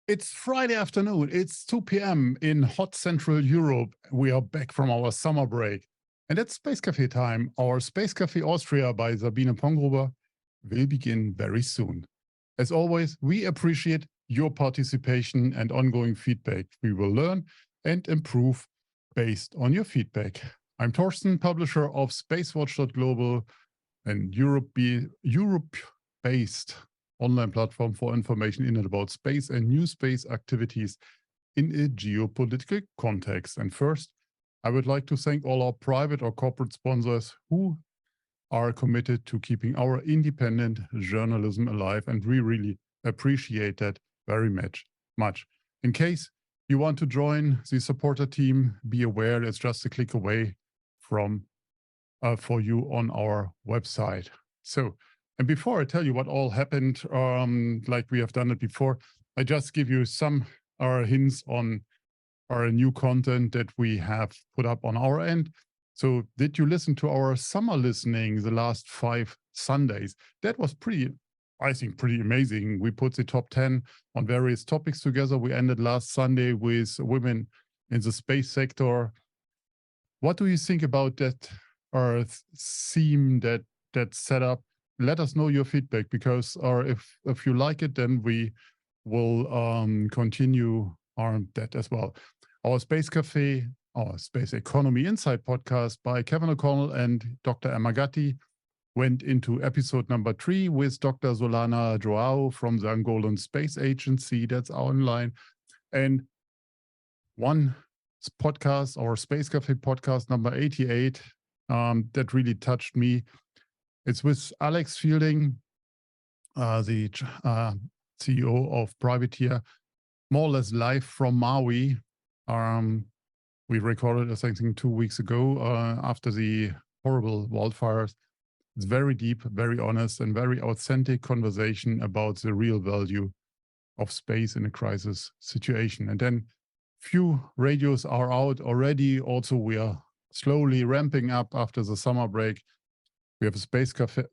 It's Friday afternoon. It's 2 p.m. in hot Central Europe. We are back from our summer break. And it's Space Café time. Our Space Café Austria by Sabine Pongruber will begin very soon. As always, we appreciate your participation and ongoing feedback. We will learn and improve based on your feedback. I'm Torsten, publisher of SpaceWatch.Global, and Europe-based online platform for information in and about space and new space activities in a geopolitical context. And first, I would like to thank all our private or corporate sponsors who are committed to keeping our independent journalism alive, and we really appreciate that very much. In case you want to join the supporter team, be aware it's just a click away from for you on our website. So, and before I tell you what all happened, like we have done it before, I just give you some hints on our new content that we have put up on our end. So did you listen to our summer listening the last 5 Sundays? That was I think pretty amazing. We put the top 10 on various topics together. We ended last Sunday with women in the space sector. What do you think about that theme, that setup? Let us know your feedback, because if you like it, then we will continue on that as well. Our Space Cafe, our Space Economy Insight podcast by Kevin O'Connell and Dr. Emma Gatti went into episode number 3 with Dr. Solana Joao from the Angolan Space Agency. That's online. And one podcast, our Space Cafe podcast number 88, that really touched me. It's with Alex Fielding, the CEO of Brevity, more or less live from Maui. We recorded, I think, 2 weeks ago after the horrible wildfires. It's very deep, very honest, and very authentic conversation about the real value of space in a crisis situation. And then few radios are out already. Also, we are slowly ramping up after the summer break. We have a Space Cafe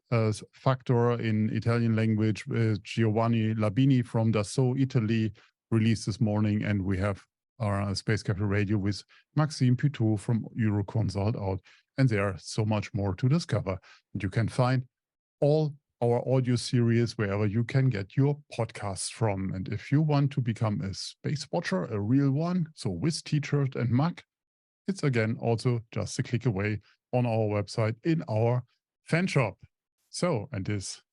Factor in Italian language with Giovanni Labini from Dassault, Italy, released this morning. And we have our Space Cafe Radio with Maxime Puteaux from Euroconsult out. And there are so much more to discover. And you can find all our audio series wherever you can get your podcasts from. And if you want to become a space watcher, a real one, so with t-shirt and mug, it's again also just a click away on our website in our fan shop. So, and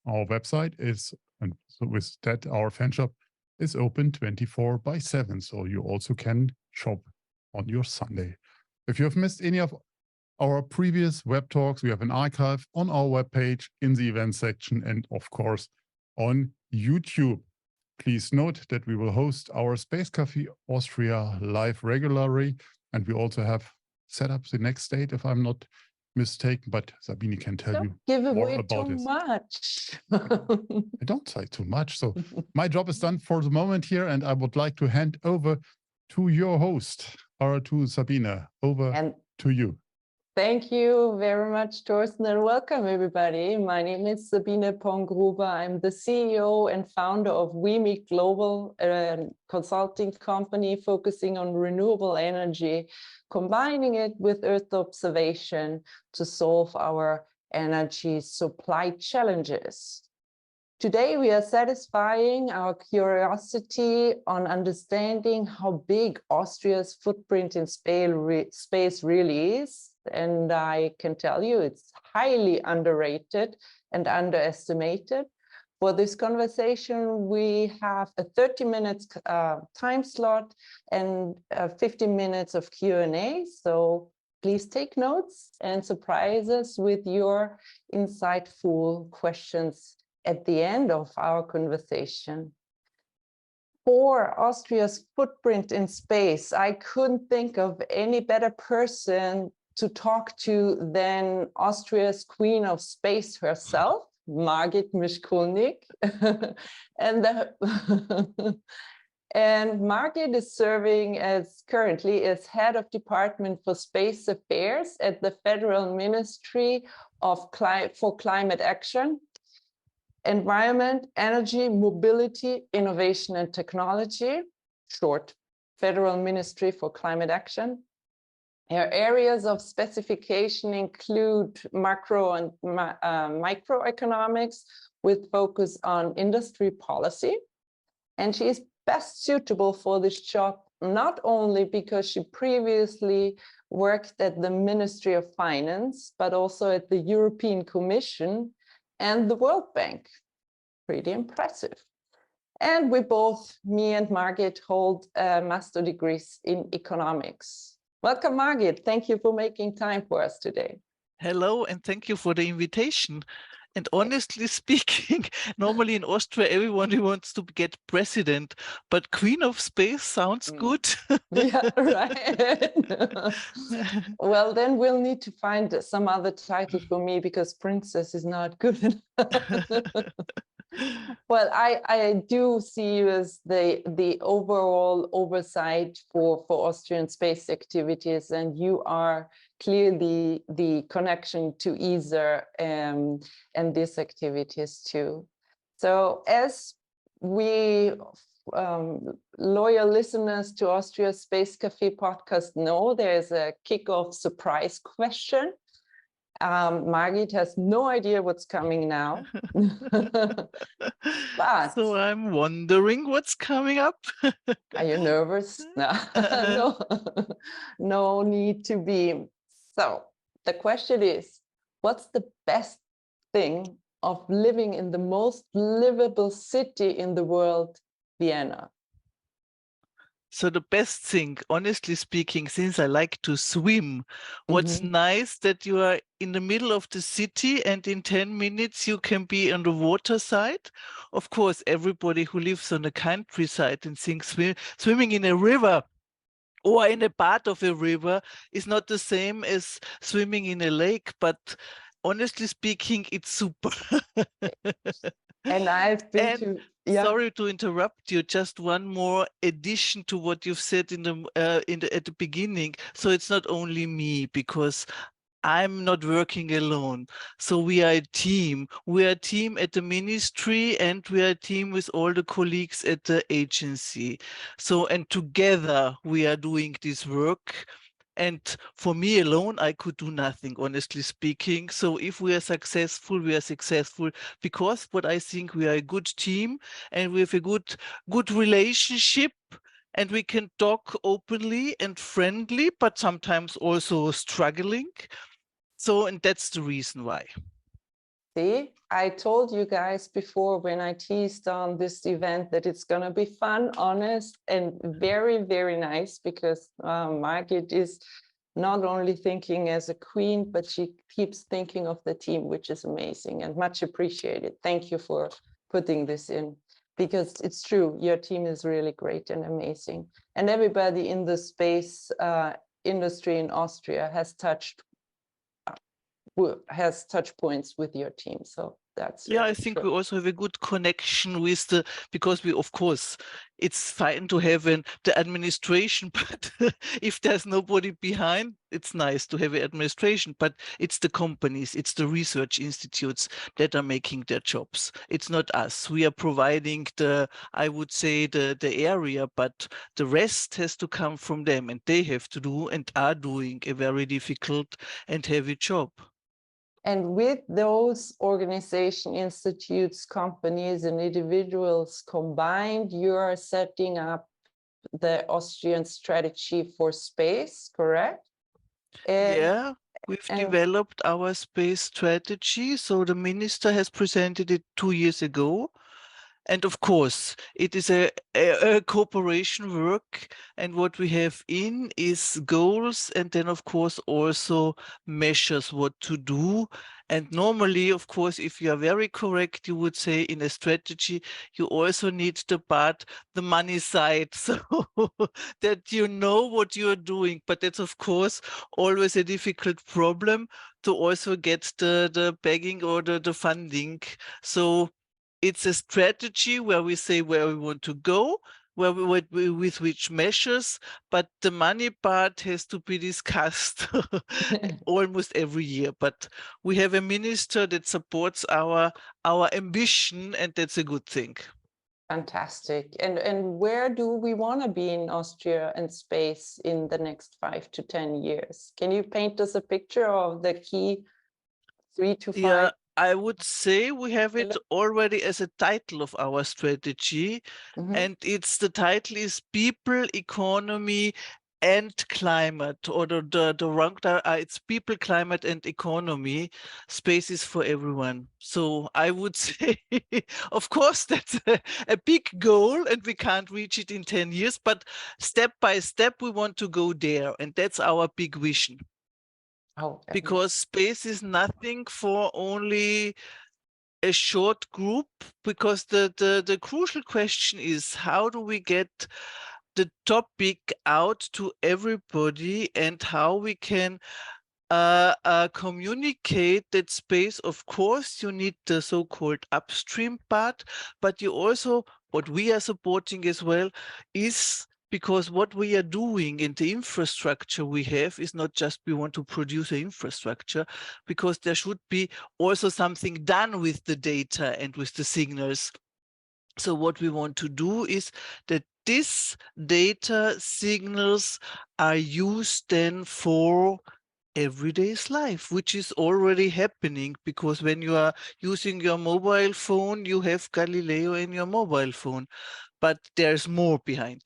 our website is, and so with that, our fan shop is open 24/7. So you also can shop on your Sunday. If you have missed any of our previous web talks, we have an archive on our webpage in the event section, and of course on YouTube. Please note that we will host our Space Cafe Austria live regularly, and we also have set up the next date, if I'm not mistaken, but Sabine can tell you more about it. Much. I don't say too much. So my job is done for the moment here, and I would like to hand over to your host, or to Sabine. Over to you. Thank you very much, Torsten, and welcome everybody. My name is Sabine Pongruber. I'm the CEO and founder of WEME Global, a consulting company focusing on renewable energy, combining it with Earth observation to solve our energy supply challenges. Today, we are satisfying our curiosity on understanding how big Austria's footprint in space really is. And I can tell you it's highly underrated and underestimated. For this conversation, we have a 30 minutes time slot and 15 minutes of Q&A. So please take notes and surprise us with your insightful questions at the end of our conversation. For Austria's footprint in space, I couldn't think of any better person to talk to than Austria's Queen of Space herself, Margit Mischkulnig. And Margit is serving currently as head of Department for Space Affairs at the Federal Ministry for Climate Action. environment, energy, mobility, innovation and technology, short, Federal Ministry for Climate Action. Her areas of specification include macro and microeconomics with focus on industry policy. And she is best suitable for this job, not only because she previously worked at the Ministry of Finance, but also at the European Commission and the World Bank. Pretty impressive. And we both, me and Margit, hold master degrees in economics. Welcome, Margit. Thank you for making time for us today. Hello, and thank you for the invitation. And honestly speaking, normally in Austria, everyone wants to get president, but Queen of Space sounds good. Yeah, right. Well, then we'll need to find some other title for me because princess is not good enough. Well, I do see you as the overall oversight for Austrian space activities, and you are clearly the connection to ESA and these activities too. So as we loyal listeners to Austria's Space Café podcast know, there's a kickoff surprise question. Margit has no idea what's coming now. But so I'm wondering what's coming up. Are you nervous? No, no, no need to be. So the question is, what's the best thing of living in the most livable city in the world, Vienna? So the best thing, honestly speaking, since I like to swim, what's nice that you are in the middle of the city and in 10 minutes you can be on the water side. Of course, everybody who lives on the countryside and thinks swimming in a river or in a part of a river is not the same as swimming in a lake, but honestly speaking, it's super. And I've been to... Yeah. Sorry to interrupt you. Just one more addition to what you've said at the beginning. So it's not only me, because I'm not working alone. So we are a team. We are a team at the ministry, and we are a team with all the colleagues at the agency. So, and together we are doing this work. And for me alone, I could do nothing, honestly speaking. So if we are successful because what I think we are a good team and we have a good relationship, and we can talk openly and friendly, but sometimes also struggling. So, and that's the reason why. See, I told you guys before when I teased on this event that it's going to be fun, honest, and very, very nice, because Margit is not only thinking as a queen, but she keeps thinking of the team, which is amazing and much appreciated. Thank you for putting this in, because it's true, your team is really great and amazing. And everybody in the space industry in Austria has touch points with your team. So that's... Yeah, I think we also have a good connection with because we, of course, it's fine to have the administration, but if there's nobody behind, it's nice to have an administration, but it's the companies, it's the research institutes that are making their jobs. It's not us. We are providing I would say the area, but the rest has to come from them, and they have to do and are doing a very difficult and heavy job. And with those organization, institutes, companies, and individuals combined, you are setting up the Austrian strategy for space, correct? Yeah, we've developed our space strategy. So the minister has presented it 2 years ago. And of course, it is a cooperation work. And what we have in is goals, and then, of course, also measures what to do. And normally, of course, if you are very correct, you would say in a strategy, you also need the money side, so that you know what you are doing. But that's, of course, always a difficult problem to also get the backing or the funding. So it's a strategy where we say where we want to go, with which measures, but the money part has to be discussed almost every year. But we have a minister that supports our ambition, and that's a good thing. Fantastic. And where do we want to be in Austria and space in the next 5 to 10 years? Can you paint us a picture of the key 3 to 5? Yeah, I would say we have it already as a title of our strategy, and the title is People, Economy, and Climate, or it's People, Climate, and Economy. Space is for everyone. So I would say, of course, that's a big goal, and we can't reach it in 10 years, but step by step, we want to go there, and that's our big vision. Oh, Because space is nothing for only a short group, because the crucial question is, how do we get the topic out to everybody, and how we can communicate that space. Of course, you need the so-called upstream part, but you also, what we are supporting as well, is because what we are doing in the infrastructure we have is not just we want to produce an infrastructure, because there should be also something done with the data and with the signals. So what we want to do is that this data signals are used then for everyday's life, which is already happening, because when you are using your mobile phone, you have Galileo in your mobile phone, but there's more behind.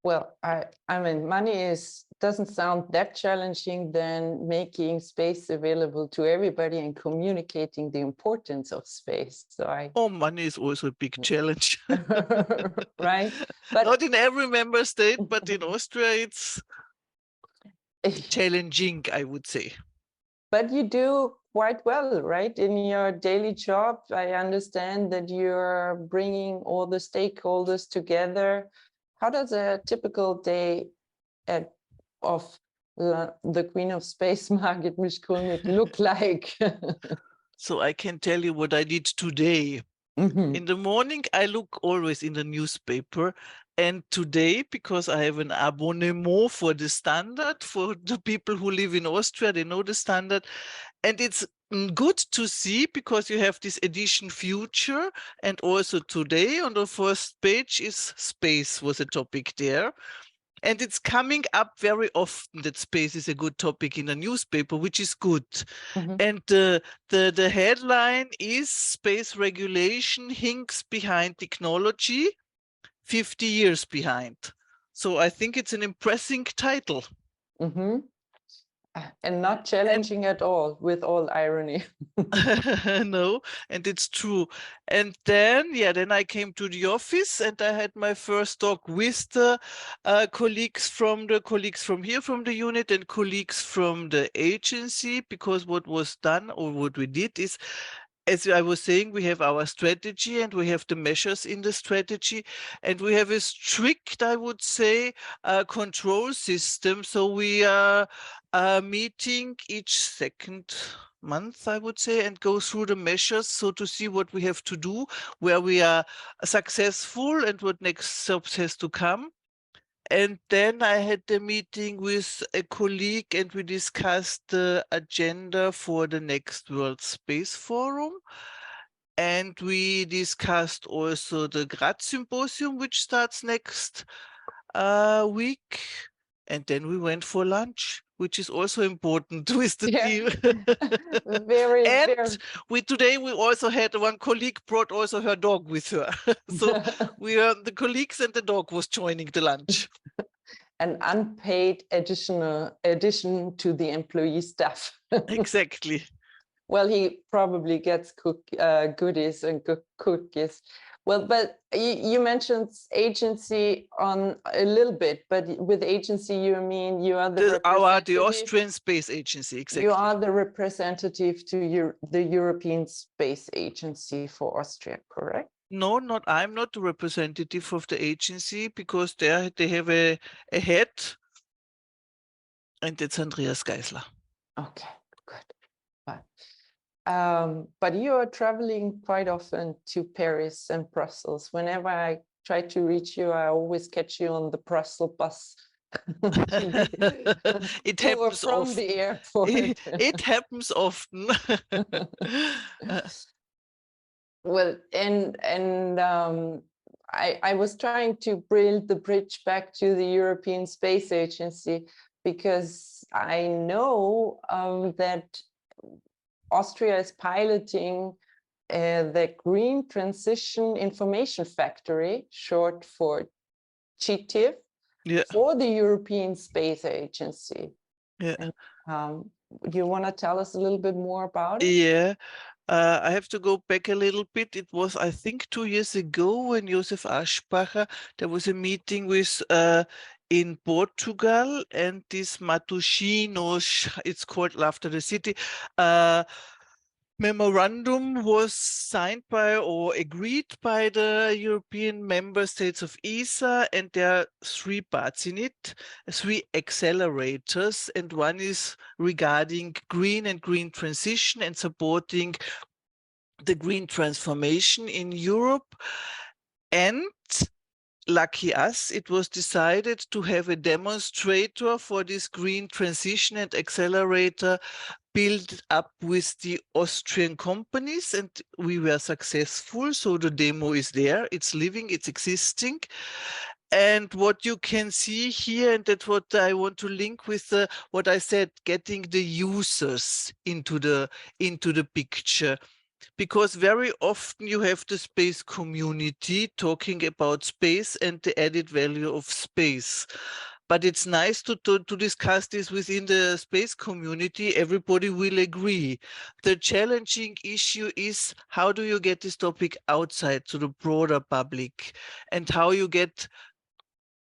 Well, I mean, money doesn't sound that challenging than making space available to everybody and communicating the importance of space. So money is also a big challenge. Right? But not in every member state, but in Austria, it's challenging, I would say. But you do quite well, right? In your daily job, I understand that you're bringing all the stakeholders together. How does a typical day of the Queen of Space, Margit Mischkulnig, look like? So I can tell you what I did today. In the morning, I look always in the newspaper. And today, because I have an abonnement for the Standard, for the people who live in Austria, they know the Standard. And it's good to see, because you have this edition Future. And also today on the first page is space, was a topic there. And it's coming up very often that space is a good topic in the newspaper, which is good. And the headline is Space Regulation Hinks Behind Technology, 50 years behind. So I think it's an impressive title. And not challenging at all, with all irony. No, and it's true. And then, then I came to the office, and I had my first talk with the colleagues from here, from the unit, and colleagues from the agency, because what was done, or what we did, is, as I was saying, we have our strategy, and we have the measures in the strategy, and we have a strict, I would say, control system. So we are meeting each second month, I would say, and go through the measures, so to see what we have to do, where we are successful, and what next steps has to come. And then I had the meeting with a colleague, and we discussed the agenda for the next World Space Forum. And we discussed also the Graz Symposium, which starts next week. And then we went for lunch, which is also important with the team. Today we also had one colleague brought also her dog with her. So the colleagues and the dog was joining the lunch. An unpaid addition to the employee staff. Exactly. Well, he probably gets goodies and cookies. Well, but you mentioned agency on a little bit, but with agency, you mean you are the Austrian Space Agency, exactly. You are the representative to the European Space Agency for Austria, correct? No, I'm not the representative of the agency, because they have a head, and it's Andreas Geisler. Okay, good. But you are traveling quite often to Paris and Brussels. Whenever I try to reach you, I always catch you on the Brussels bus. It To or happens from often. the airport. It happens often. Well, I was trying to build the bridge back to the European Space Agency, because I know that Austria is piloting the Green Transition Information Factory, short for GTIF, Yeah. for the European Space Agency. Yeah. You want to tell us a little bit more about it? Yeah. I have to go back a little bit. It was, I think, 2 years ago when Josef Aschbacher, there was a meeting with in Portugal, and this Matosinhos, it's called after the city, memorandum was signed by or agreed by the European member states of ESA, and there are 3 parts in it, 3 accelerators, and one is regarding green and green transition and supporting the green transformation in Europe. And lucky us, it was decided to have a demonstrator for this green transition and accelerator built up with the Austrian companies, and we were successful. So the demo is there, it's living, it's existing. And what you can see here, and that's what I want to link with what I said, getting the users into the picture. Because very often you have the space community talking about space and the added value of space. But it's nice to discuss this within the space community. Everybody will agree. The challenging issue is, how do you get this topic outside to the broader public, and how you get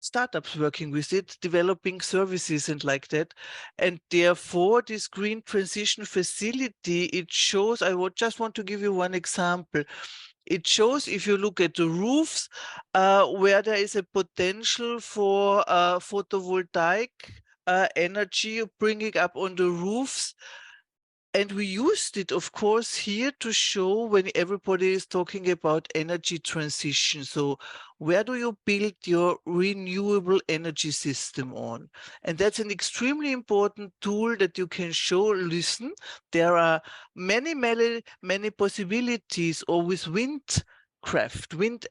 startups working with it, developing services and like that. And therefore, this green transition facility, it shows, just want to give you one example. It shows, if you look at the roofs, where there is a potential for photovoltaic energy bringing up on the roofs. And we used it, of course, here to show when everybody is talking about energy transition. So where do you build your renewable energy system on? And that's an extremely important tool that you can show, listen, there are many, many, many possibilities, or with wind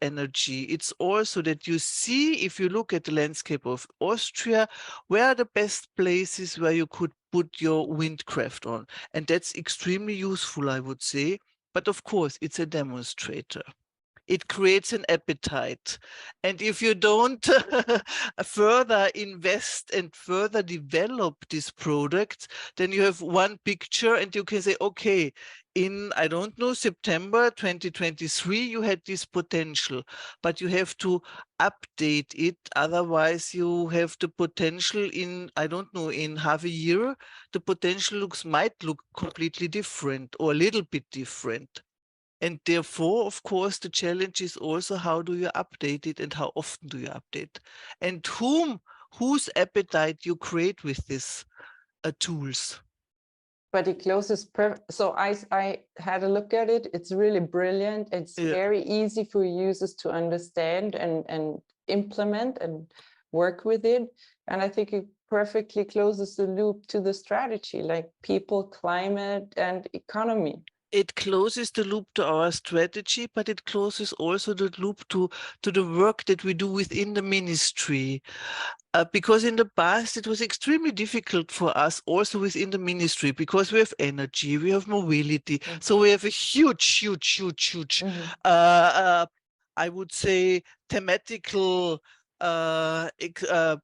energy. It's also that you see, if you look at the landscape of Austria, where are the best places where you could put your windcraft on. And that's extremely useful, I would say. But of course, it's a demonstrator. It creates an appetite. And if you don't further invest and further develop this product, then you have one picture and you can say, okay, in, I don't know, September 2023, you had this potential, but you have to update it. Otherwise, you have the potential in, I don't know, in half a year, the potential might look completely different or a little bit different. And therefore, of course, the challenge is also, how do you update it and how often do you update? And whose appetite you create with these tools. But it closes so I had a look at it. It's really brilliant. It's very easy for users to understand and implement and work with it. And I think it perfectly closes the loop to the strategy, like people, climate, and economy. It closes the loop to our strategy, but it closes also the loop to the work that we do within the ministry. Because in the past, it was extremely difficult for us also within the ministry, because we have energy, we have mobility. Mm-hmm. So we have a huge, mm-hmm. I would say, thematical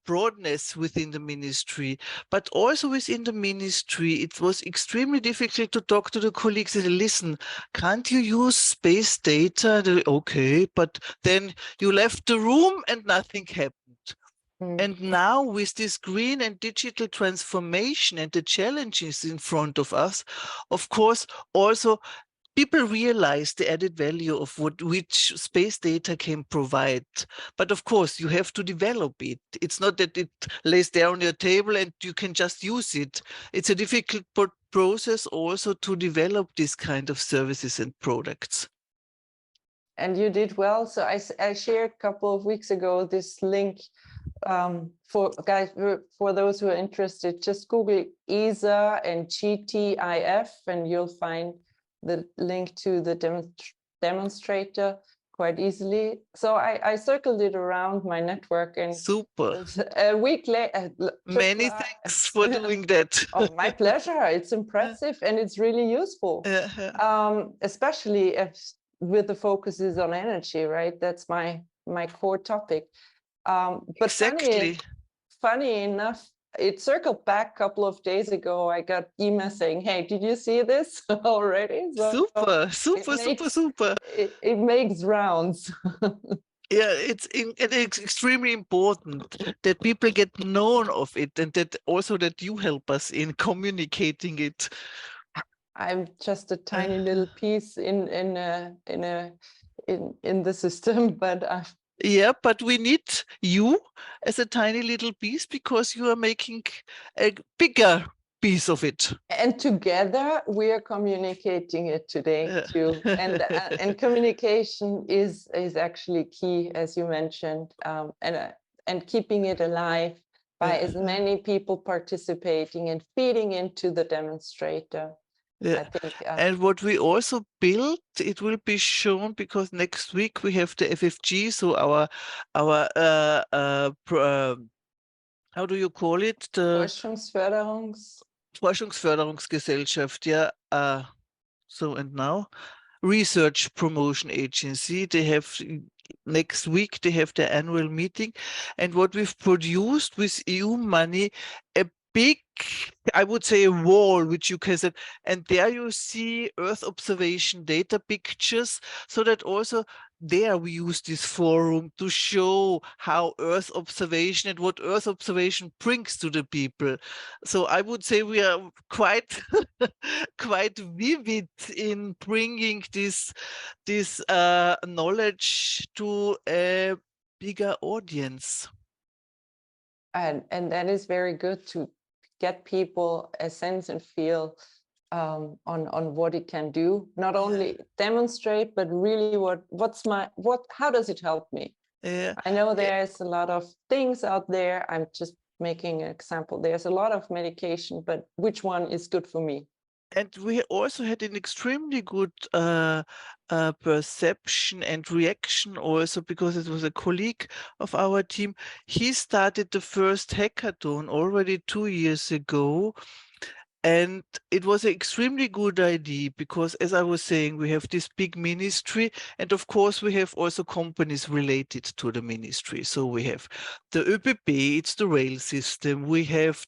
broadness within the ministry, but also within the ministry, it was extremely difficult to talk to the colleagues and listen, can't you use space data? Okay, but then you left the room and nothing happened. And now with this green and digital transformation and the challenges in front of us, of course, also people realize the added value of which space data can provide. But of course, you have to develop it. It's not that it lays there on your table and you can just use it. It's a difficult process also to develop this kind of services and products. And you did well. So I shared a couple of weeks ago this link for guys, for those who are interested, just Google ESA and GTIF and you'll find the link to the demonstrator quite easily. So I circled it around my network, and Super. a week later. Many thanks for doing that. Oh, my pleasure. It's impressive and it's really useful, especially if with the focuses on energy, right? That's my core topic. But Exactly. funny enough, it circled back a couple of days ago. I got email saying, "Hey, did you see this already?" So Super. It makes rounds. Yeah, it's extremely important that people get known of it, and that also that you help us in communicating it. I'm just a tiny little piece in the system, but yeah, but we need you as a tiny little piece because you are making a bigger piece of it. And together we are communicating it today too. And communication is actually key, as you mentioned, and keeping it alive by as many people participating and feeding into the demonstrator. Yeah. I think, and what we also built, it will be shown because next week we have the FFG, so our how do you call it? The Forschungsförderungsgesellschaft, yeah. So and now Research Promotion Agency, they have next week they have their annual meeting, and what we've produced with EU money, a big, I would say, a wall which you can set, and there you see Earth observation data pictures, so that also there we use this forum to show how Earth observation and what Earth observation brings to the people. So I would say we are quite quite vivid in bringing this knowledge to a bigger audience. And that is very good to get people a sense and feel on what it can do, not only demonstrate, but really how does it help me? I know there's a lot of things out there. I'm just making an example. There's a lot of medication, but which one is good for me? And we also had an extremely good perception and reaction also, because it was a colleague of our team. He started the first hackathon already 2 years ago. And it was an extremely good idea because, as I was saying, we have this big ministry, and of course we have also companies related to the ministry. So we have the ÖPB, it's the rail system. We have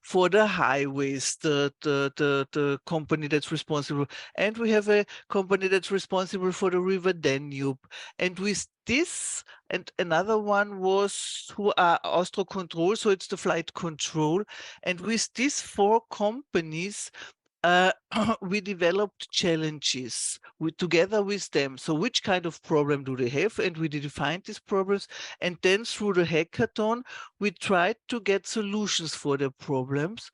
for the highways, the company that's responsible, and we have a company that's responsible for the river Danube. And with this, and another one was who are Austro Control, so it's the flight control. And with these 4 companies, we developed challenges together with them. So which kind of problem do they have? And we defined these problems. And then through the hackathon, we tried to get solutions for the problems.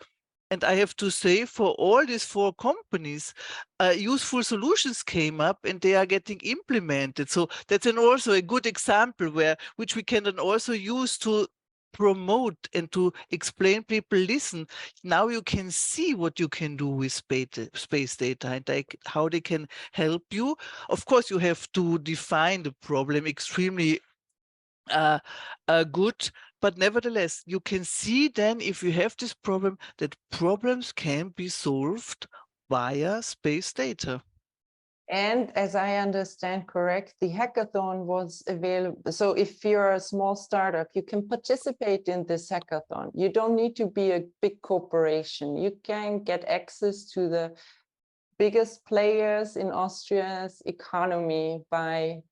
And I have to say, for all these 4 companies, useful solutions came up and they are getting implemented. So that's also a good example which we can then also use to promote and to explain people, listen, now you can see what you can do with space data and how they can help you. Of course, you have to define the problem extremely good, but nevertheless, you can see then, if you have this problem, that problems can be solved via space data. And as I understand correct, the hackathon was available. So if you're a small startup, you can participate in this hackathon. You don't need to be a big corporation. You can get access to the biggest players in Austria's economy by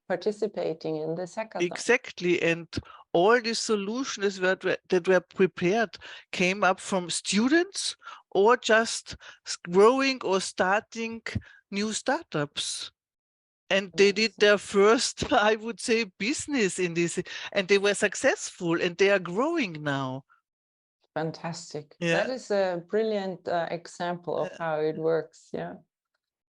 participating in this hackathon. Exactly. And all the solutions that were prepared came up from students or just growing or starting new startups. And they did their first, I would say, business in this, and they were successful and they are growing now. Fantastic. Yeah. That is a brilliant example of how it works. Yeah.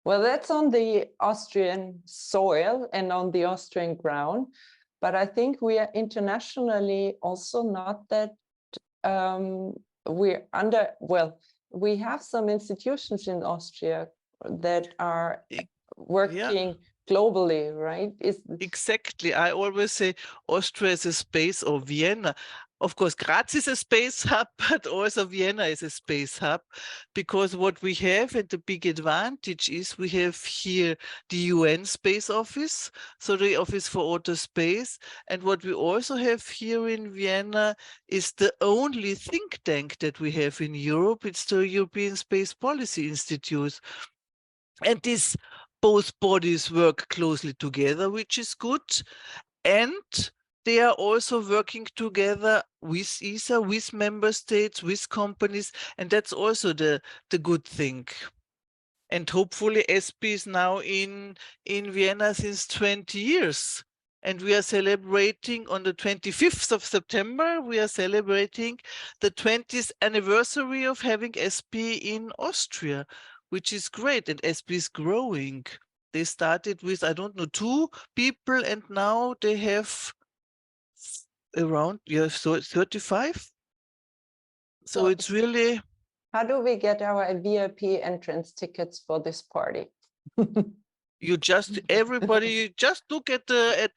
Well, that's on the Austrian soil and on the Austrian ground, but I think we are internationally also not that we're under, well, we have some institutions in Austria that are working globally, right? Exactly. I always say Austria is a space, or Vienna. Of course, Graz is a space hub, but also Vienna is a space hub, because what we have, and the big advantage is we have here the UN Space Office, so the Office for Outer Space. And what we also have here in Vienna is the only think tank that we have in Europe. It's the European Space Policy Institute. And these both bodies work closely together, which is good. And they are also working together with ESA, with member states, with companies, and that's also the good thing. And hopefully ESPI is now in Vienna since 20 years. And we are celebrating on the 25th of September, we are celebrating the 20th anniversary of having ESPI in Austria, which is great. And ESPI is growing. They started with, I don't know, 2 people, and now they have around 35. So it's really. How do we get our VIP entrance tickets for this party? You just, everybody just look at the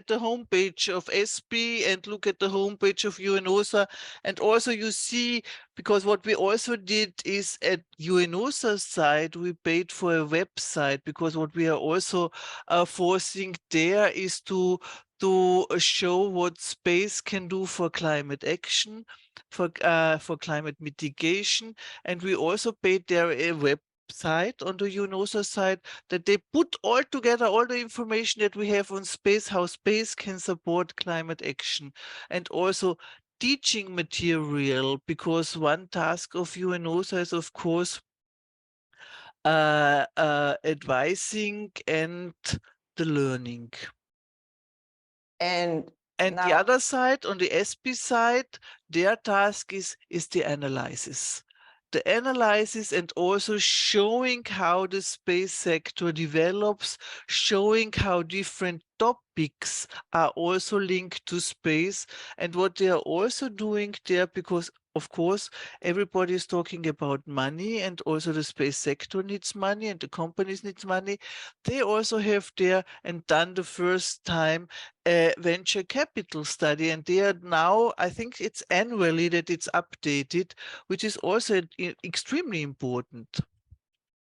homepage of ESPI and look at the homepage of UNOSA, and also you see, because what we also did is at UNOSA's side we paid for a website, because what we are also forcing there is to show what space can do for climate action, for climate mitigation, and we also paid there a website on the UNOSA side that they put all together all the information that we have on space, how space can support climate action, and also teaching material, because one task of UNOSA is, of course, advising and the learning. And the other side, on the ESPI side, their task is the analysis. The analysis, and also showing how the space sector develops, showing how different topics are also linked to space, and what they are also doing there, because of course everybody is talking about money, and also the space sector needs money and the companies need money. They also have there and done the first time a venture capital study, and they are now, I think it's annually that it's updated, which is also extremely important.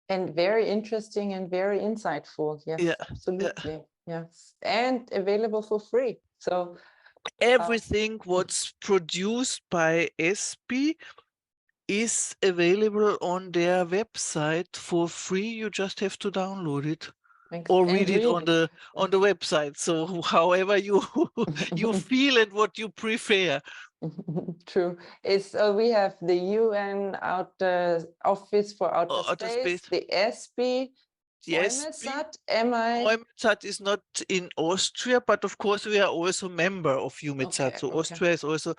And very interesting and very insightful. Yes, yeah, absolutely. Yeah. Yes. And available for free. So everything what's produced by ESPI is available on their website for free. You just have to download it. Or read it on the website. So however you you feel and what you prefer. True. We have the UN Office for Outer Space, the ESPI. Yes, WEME is not in Austria, but of course we are also member of UMETSAT. So Austria is also,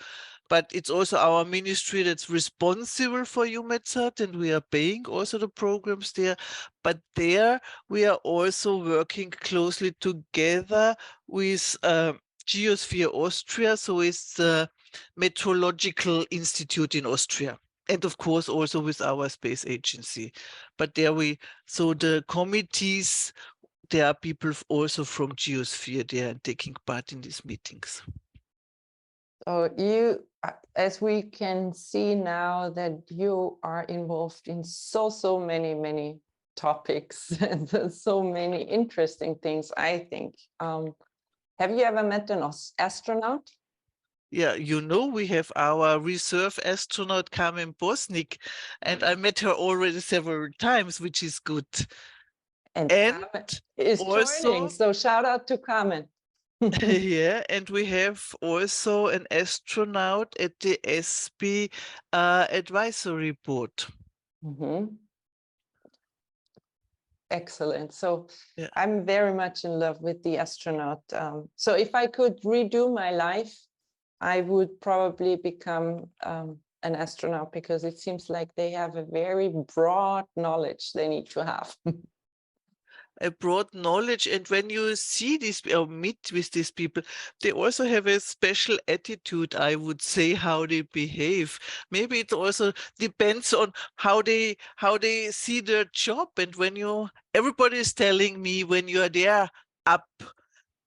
but it's also our ministry that's responsible for UMETSAT, and we are paying also the programs there. But there we are also working closely together with Geosphere Austria. So it's the Meteorological Institute in Austria. And of course, also with our space agency. But there so the committees, there are people also from Geosphere there and taking part in these meetings. So you, as we can see now, that you are involved in so many topics and so many interesting things, I think. Have you ever met an astronaut? Yeah, you know, we have our reserve astronaut Carmen Bosnik, and I met her already several times, which is good. And Carmen is also joining, so shout out to Carmen. Yeah, and we have also an astronaut at the ESPI advisory board. Excellent. So yeah. I'm very much in love with the astronaut. So if I could redo my life, I would probably become an astronaut, because it seems like they have a very broad knowledge they need to have. a broad knowledge. And when you see this or meet with these people, they also have a special attitude, I would say, how they behave. Maybe it also depends on how they see their job. And when everybody is telling me, when you are there up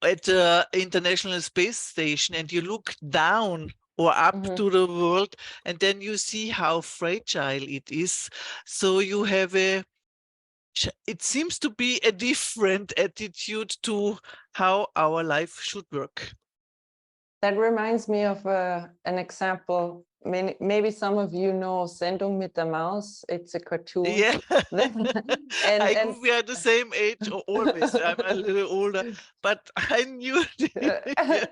at the International Space Station and you look down or up to the world, and then you see how fragile it is. So you have it seems to be a different attitude to how our life should work. That reminds me of an example. Maybe some of you know Sendung mit der Maus. It's a cartoon. Yeah. and We are the same age, or always. I'm a little older, but I knew it.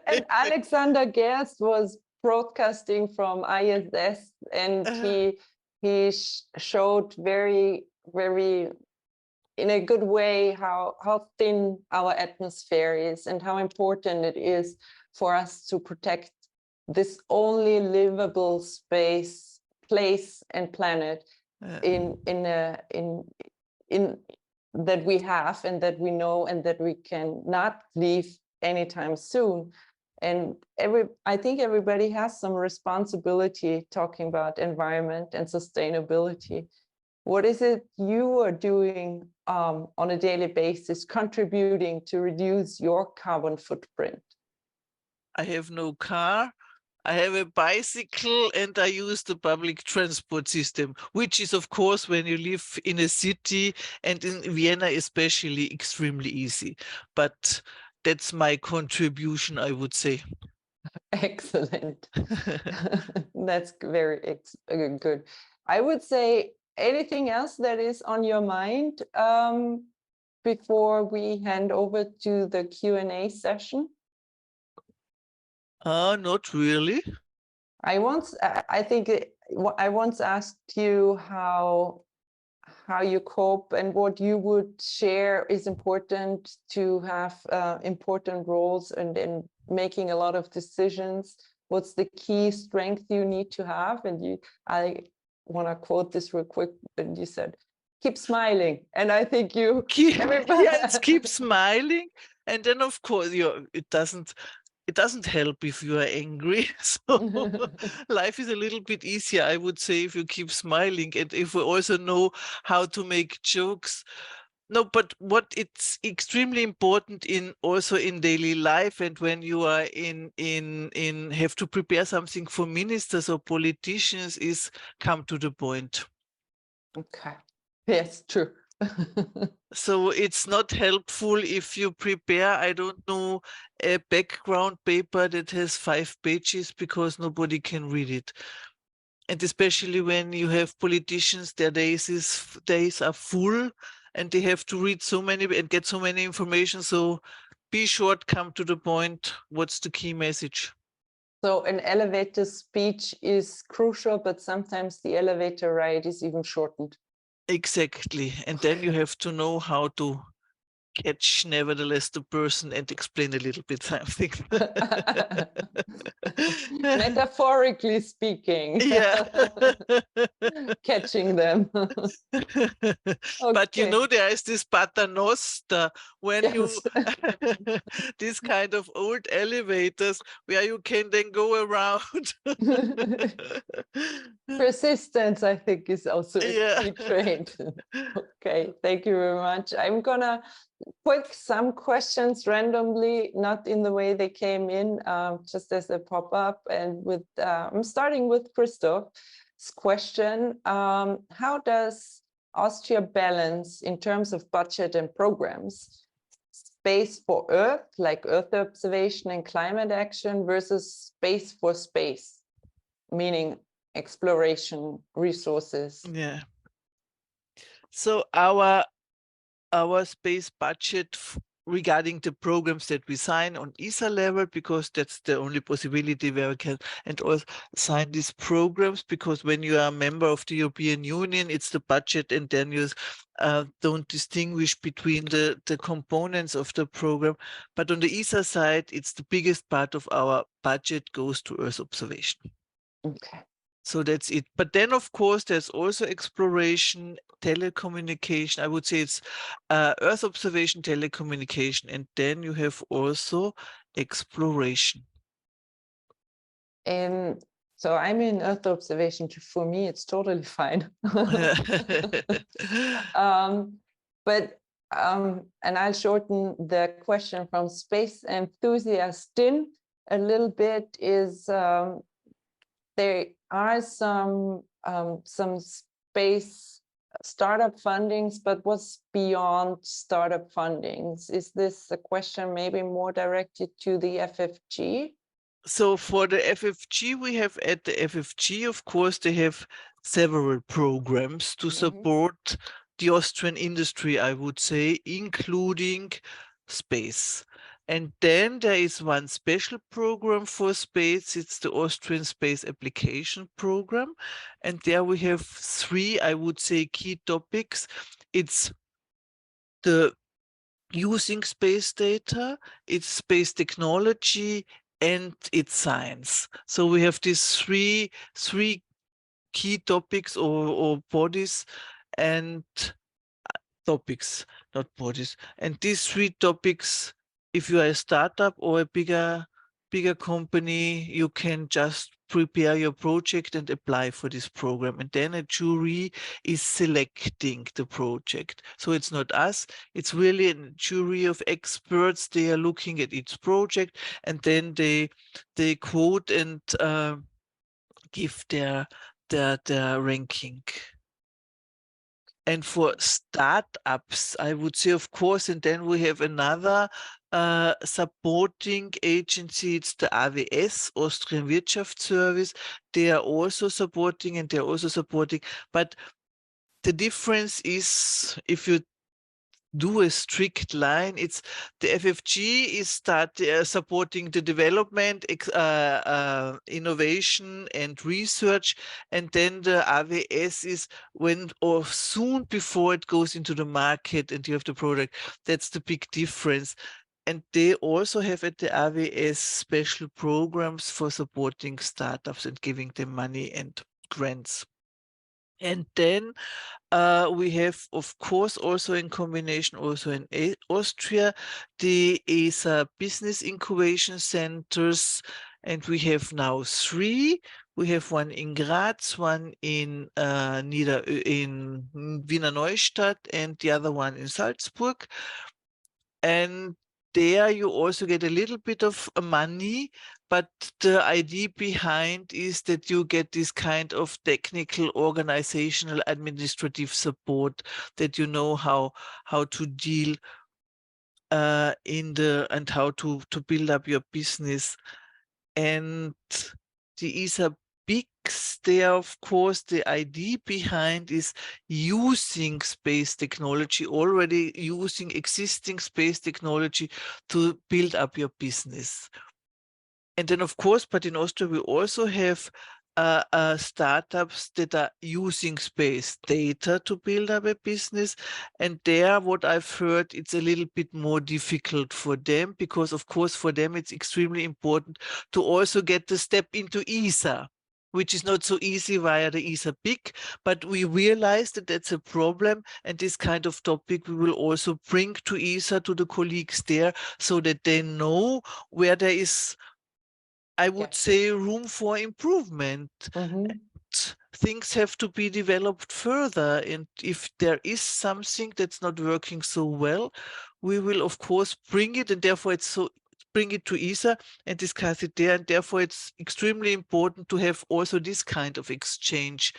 And Alexander Gerst was broadcasting from ISS, and he showed very in a good way how thin our atmosphere is and how important it is for us to protect this only livable place and planet in that we have and that we know and that we can not leave anytime soon. And I think everybody has some responsibility talking about environment and sustainability. What is it you are doing on a daily basis, contributing to reduce your carbon footprint? I have no car. I have a bicycle and I use the public transport system, which is, of course, when you live in a city and in Vienna especially, extremely easy. But that's my contribution, I would say. Excellent. That's very good. I would say, anything else that is on your mind before we hand over to the Q&A session? Not really. I once asked you how you cope and what you would share is important to have important roles and in making a lot of decisions. What's the key strength you need to have? And I want to quote this real quick, and you said, keep smiling. And I think you keep smiling. And then, of course, it doesn't help if you are angry. So life is a little bit easier, I would say, if you keep smiling and if we also know how to make jokes. No, but what it's extremely important also in daily life, and when you are have to prepare something for ministers or politicians, is come to the point. Okay. Yes, true. So it's not helpful if you prepare, I don't know, a background paper that has 5 pages because nobody can read it. And especially when you have politicians, their days are full and they have to read so many and get so many information. So be short, come to the point. What's the key message? So an elevator speech is crucial, but sometimes the elevator ride is even shortened. Exactly. And then you have to know how to catch nevertheless the person and explain a little bit something. Metaphorically speaking. Yeah. Catching them. But you know, there is this paternoster when Yes. these kind of old elevators where you can then go around. Persistence, I think, is also a key trait. Okay, thank you very much. I'm gonna pick some questions randomly, not in the way they came in, just as a pop-up. And I'm starting with Christoph's question. How does Austria balance in terms of budget and programs, space for Earth, like Earth observation and climate action, versus space for space, meaning exploration, resources? Yeah. So our space budget regarding the programs that we sign on ESA level, because that's the only possibility where we can and also sign these programs, because when you are a member of the European Union, it's the budget, and then you don't distinguish between the components of the program. But on the ESA side, it's the biggest part of our budget goes to Earth observation. Okay. So that's it. But then, of course, there's also exploration, telecommunication. I would say it's Earth observation, telecommunication, and then you have also exploration. So I'm in Earth observation. For me, it's totally fine. And I'll shorten the question from space enthusiast a little bit. Is there are some space startup fundings, but what's beyond startup fundings? Is this a question maybe more directed to the FFG? So for the FFG, we have at the FFG, of course, they have several programs to support the Austrian industry, I would say, including space. And then there is one special program for space. It's the Austrian Space Application Program. And there we have three, I would say, key topics. It's the using space data, it's space technology, and it's science. So we have these three key topics or bodies and topics, not bodies. And these three topics, if you are a startup or a bigger company, you can just prepare your project and apply for this program. And then a jury is selecting the project. So it's not us, it's really a jury of experts. They are looking at each project and then they quote and give their ranking. And for startups, I would say, of course, and then we have another supporting agency, it's the AWS, Austrian Wirtschaftsservice. They are also supporting and they're also supporting. But the difference is, if you do a strict line, it's the FFG is supporting the development, innovation and research, and then the AWS is when or soon before it goes into the market and you have the product. That's the big difference. And they also have at the AWS special programs for supporting startups and giving them money and grants. And then we have, of course, also in combination, also in Austria, the ESA business incubation centers, and we have now three. We have one in Graz, one in Wiener Neustadt, and the other one in Salzburg. And there you also get a little bit of money, but the idea behind is that you get this kind of technical, organizational, administrative support, that you know how to deal and how to build up your business. And the ESA BICs, there, of course, the idea behind is using space technology, already using existing space technology to build up your business. And then, of course, but in Austria, we also have startups that are using space data to build up a business. And there, what I've heard, it's a little bit more difficult for them because, of course, for them, it's extremely important to also get the step into ESA, which is not so easy via the ESA BIC, but we realize that that's a problem. And this kind of topic we will also bring to ESA, to the colleagues there, so that they know where there is, I would say, room for improvement. Things have to be developed further. And if there is something that's not working so well, we will, of course, bring it. And therefore, bring it to ESA and discuss it there. And therefore, it's extremely important to have also this kind of exchange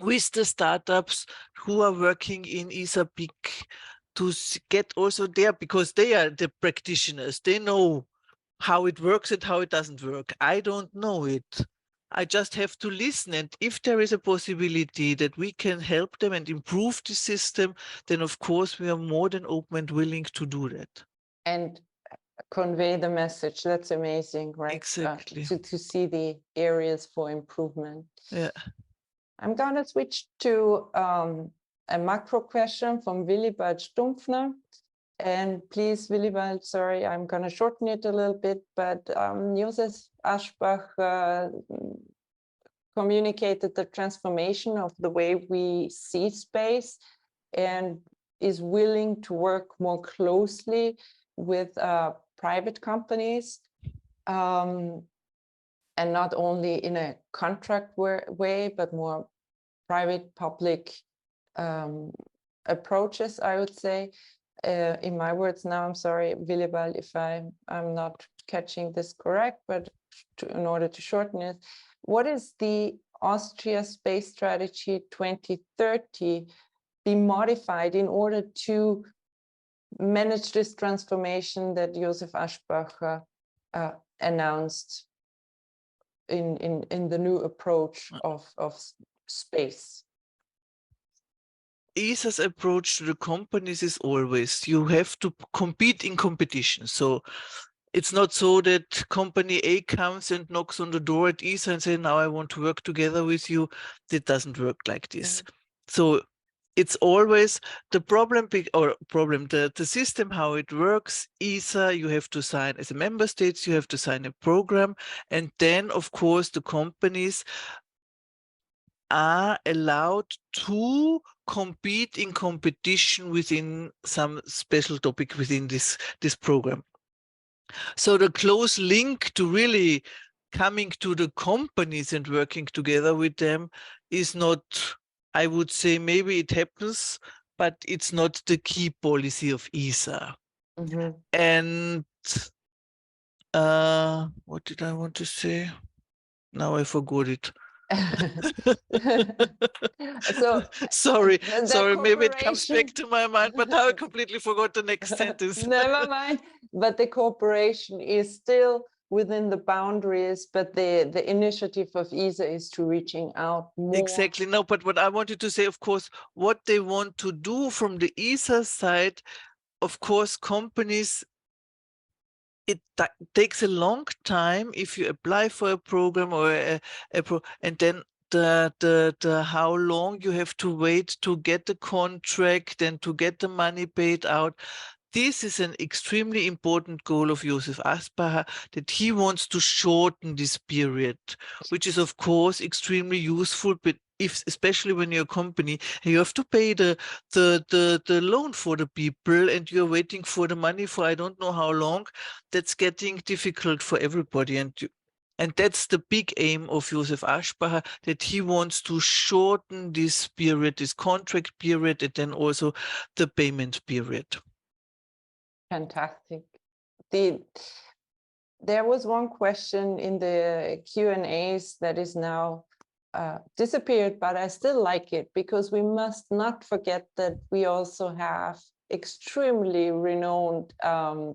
with the startups who are working in ESA BIC to get also there, because they are the practitioners. They know how it works and how it doesn't work. I don't know it. I just have to listen. And if there is a possibility that we can help them and improve the system, then of course we are more than open and willing to do that. And convey the message. That's amazing, right? Exactly. To see the areas for improvement. Yeah. I'm gonna switch to a macro question from Willibald Stumpfner. And please, Willibald, sorry, I'm going to shorten it a little bit, but Josef Aschbach communicated the transformation of the way we see space and is willing to work more closely with private companies, and not only in a contract way, but more private-public approaches, I would say. In my words now, I'm sorry, Willibald, if I'm not catching this correct, but in order to shorten it, what is the Austria Space Strategy 2030 be modified in order to manage this transformation that Josef Aschbacher announced in the new approach of space? ESA's approach to the companies is always you have to compete in competition. So it's not so that company A comes and knocks on the door at ESA and says, now I want to work together with you. It doesn't work like this. So it's always the the system, how it works. ESA, you have to sign as a member states, you have to sign a program. And then, of course, the companies are allowed to compete in competition within some special topic within this program. So the close link to really coming to the companies and working together with them is not, I would say, maybe it happens, but it's not the key policy of ESA. And what did I want to say? Now I forgot it. So sorry, maybe it comes back to my mind, but now I completely forgot the next sentence. Never mind. But the cooperation is still within the boundaries, but the initiative of ESA is to reaching out more. Exactly. No, but what I wanted to say, of course, what they want to do from the ESA side, of course, companies, it takes a long time if you apply for a program or and then the how long you have to wait to get the contract and to get the money paid out. This is an extremely important goal of Josef Aschbacher, that he wants to shorten this period, which is of course extremely useful, but especially when you're a company, you have to pay the loan for the people and you're waiting for the money for I don't know how long. That's getting difficult for everybody. And that's the big aim of Josef Aschbacher, that he wants to shorten this period, this contract period, and then also the payment period. Fantastic. There was one question in the Q&As that is now disappeared, but I still like it, because we must not forget that we also have extremely renowned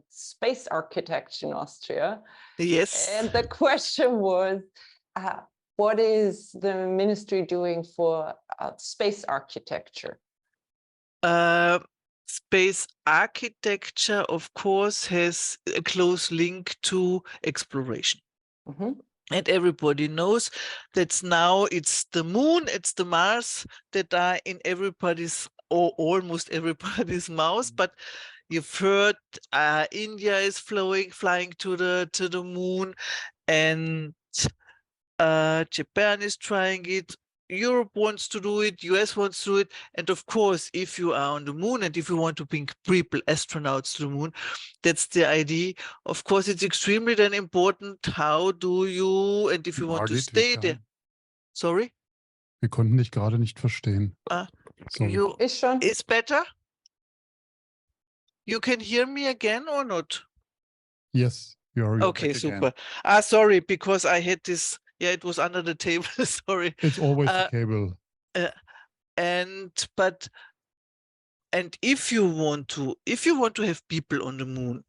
space architects in Austria. Yes. And the question was, what is the ministry doing for space architecture? Space architecture, of course, has a close link to exploration. And everybody knows that now it's the moon, it's the Mars that are in everybody's, or almost everybody's mouth. But you've heard India is flying to the moon, and Japan is trying it. Europe wants to do it, US wants to do it. And of course, if you are on the moon and if you want to bring people, astronauts to the moon, that's the idea. Of course, it's extremely then important, how do you, and if you want to stay there. Sorry? Wir konnten dich gerade nicht verstehen. It's better? You can hear me again or not? Yes, you're okay, super. Sorry, because I had this. Yeah, it was under the table. Sorry. It's always the cable. And if you want to have people on the moon,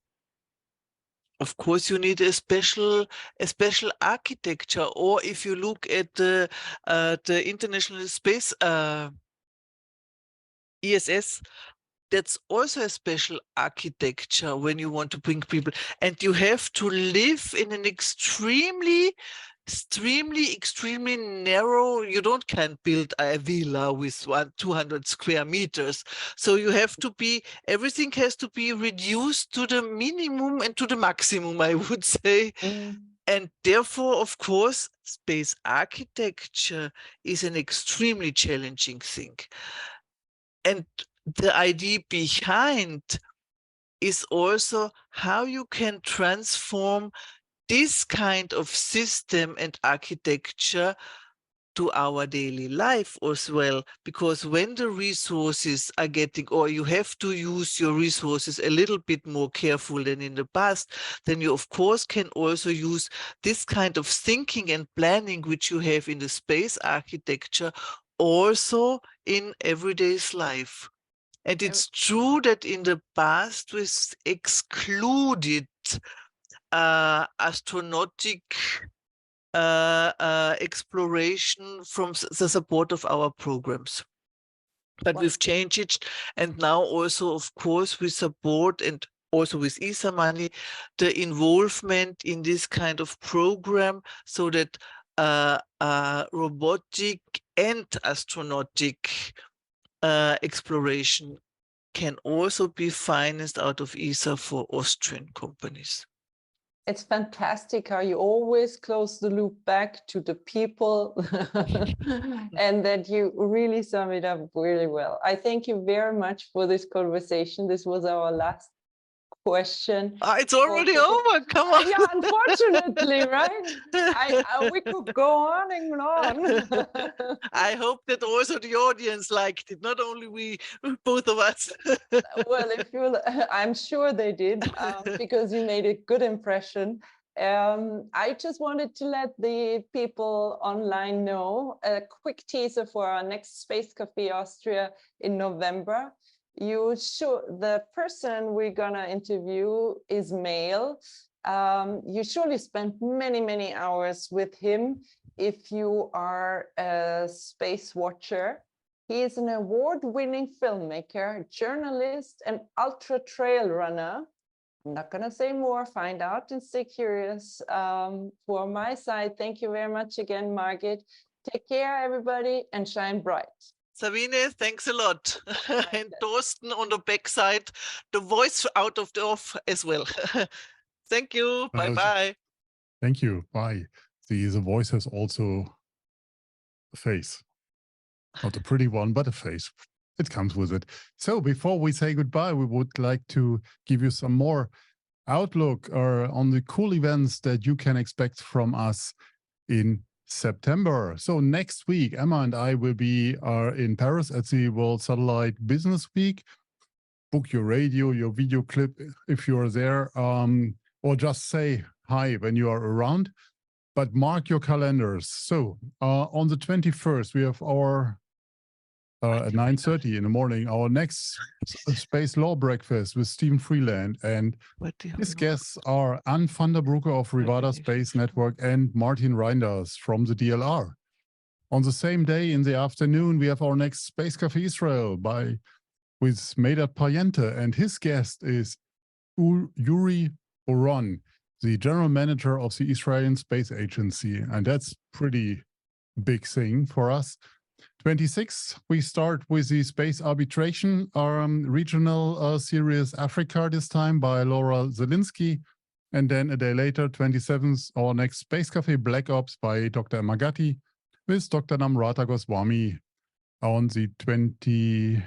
of course you need a special architecture. Or if you look at the International Space ISS, that's also a special architecture when you want to bring people, and you have to live in an extremely narrow. You can't build a villa with 200 square meters. So you have to be, everything has to be reduced to the minimum and to the maximum, I would say. And therefore, of course, space architecture is an extremely challenging thing. And the idea behind is also how you can transform this kind of system and architecture to our daily life as well, because when the resources are getting, or you have to use your resources a little bit more careful than in the past, then you of course can also use this kind of thinking and planning which you have in the space architecture also in everyday's life. And it's true that in the past we excluded astronautic exploration from the support of our programs. But we've changed it, and now also, of course, we support, and also with ESA money, the involvement in this kind of program, so that robotic and astronautic exploration can also be financed out of ESA for Austrian companies. It's fantastic how you always close the loop back to the people and that you really sum it up really well. I thank you very much for this conversation. This was our last question. It's already over. Come on. Yeah, unfortunately, right? We could go on and on. I hope that also the audience liked it, not only we, both of us. Well, I'm sure they did, because you made a good impression. I just wanted to let the people online know a quick teaser for our next Space Café Austria in November. The person we're gonna interview is male. You surely spent many, many hours with him if you are a space watcher. He is an award-winning filmmaker, journalist, and ultra trail runner. I'm not gonna say more, find out and stay curious. For my side, thank you very much again, Margit. Take care, everybody, and shine bright. Sabine, thanks a lot. And Thorsten on the backside, the voice out of the off as well. Thank you. Bye-bye. Thank you. Bye. The voice has also a face. Not a pretty one, but a face. It comes with it. So before we say goodbye, we would like to give you some more outlook on the cool events that you can expect from us in September. So next week, Emma and I will be in Paris at the World Satellite Business Week. Book your radio, your video clip if you're there, or just say hi when you are around. But mark your calendars. So on the 21st, we have our at 9:30 in the morning, our next Space Law Breakfast with Stephen Freeland. And his guests are Anne van der Broeke of Rivada Space Network and Martin Reinders from the DLR. On the same day in the afternoon, we have our next Space Café Israel with Medad Payente, and his guest is Yuri Oron, the general manager of the Israeli Space Agency. And that's pretty big thing for us. 26, we start with the Space Arbitration regional series Africa this time by Laura Zelinsky. And then a day later, 27th, our next Space Café Black Ops by Dr. Magati with Dr. Namrata Goswami on the 28th,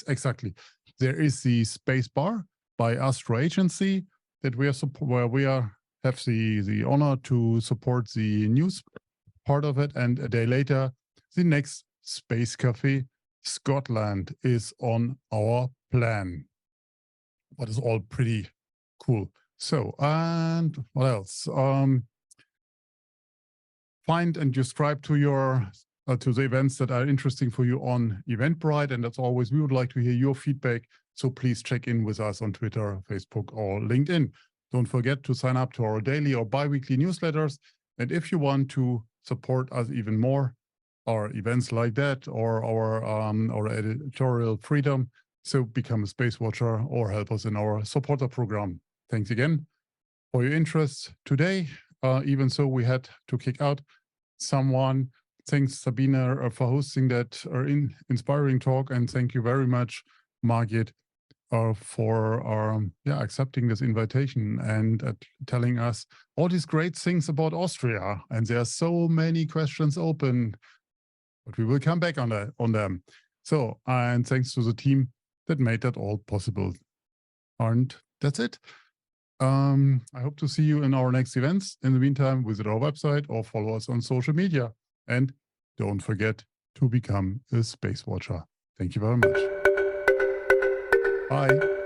exactly. There is the Space Bar by Astro Agency that we are where we have the honor to support the news part of it. And a day later, the next Space Café Scotland is on our plan. But it's all pretty cool. So, and what else? Find and subscribe to your to the events that are interesting for you on Eventbrite. And as always, we would like to hear your feedback. So please check in with us on Twitter, Facebook, or LinkedIn. Don't forget to sign up to our daily or bi-weekly newsletters. And if you want to support us even more, our events like that, or our editorial freedom, so become a space watcher or help us in our supporter program. Thanks again for your interest today. Even so, we had to kick out someone. Thanks, Sabine, for hosting that inspiring talk. And thank you very much, Margit, for accepting this invitation and telling us all these great things about Austria. And there are so many questions open, but we will come back on them. So, and thanks to the team that made that all possible. And that's it. I hope to see you in our next events. In the meantime, visit our website or follow us on social media. And don't forget to become a space watcher. Thank you very much. Bye.